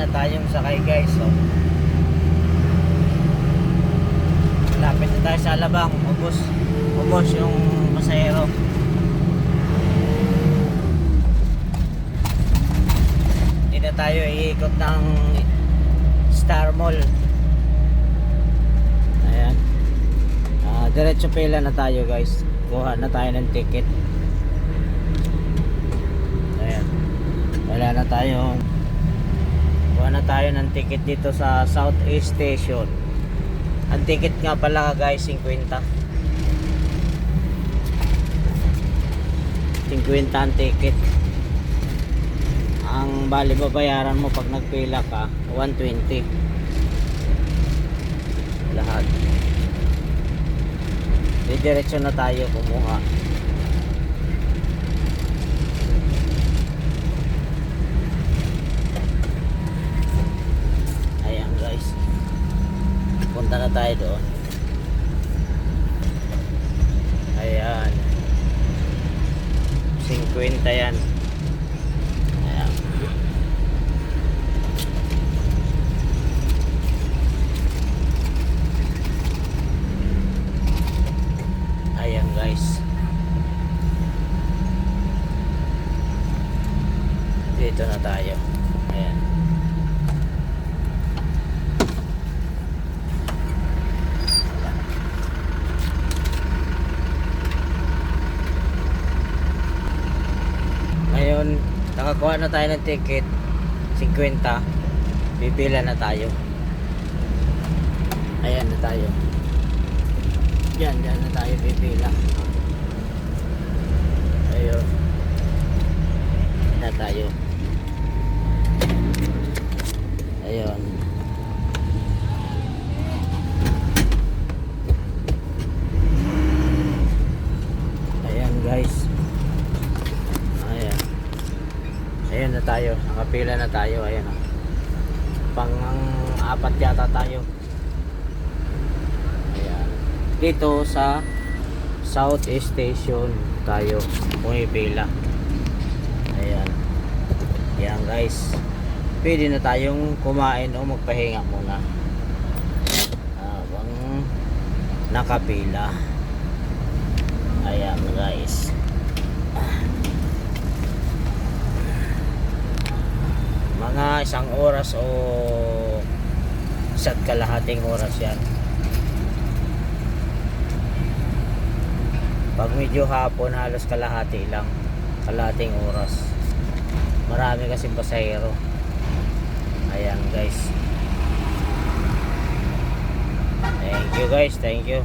na tayong sakay guys. So, lapit na tayo sa Alabang. Ubos yung pasahero. Hindi na tayo iikot ng Star Mall. Ayan. Diretso pila na tayo guys. Kuha na tayo ng ticket. Ayan. Wala na tayong kuha na tayo ng ticket dito sa Southeast Station. Ang ticket nga pala guys 50. 50 ang ticket. Ang bali babayaran mo pag nagpila ka 120 lahat. Diretso na tayo kumuha. Ayan guys, punta na tayo doon. Ayan, 50 yan. Ayan. Ayan guys, dito na tayo. Ayan. Ngayon nakakuha na tayo ng ticket 50. Pipila na tayo. Ayan na tayo. Diyan na tayo pipila. Ayun na tayo. Ayun. Ayan guys. Ayan. Ayan na tayo. Nakapila na tayo. Ayan o. Pang-apat yata tayo. Dito sa Southeast Station tayo pumipila. Ayan. Ayan guys, pwede na tayong kumain o magpahinga muna habang nakapila. Ayan guys, mga 1 oras o 1.5 oras yan. Pag medyo hapon, halos kalahating oras. Marami kasi pasahero. Ayan guys, thank you guys, thank you.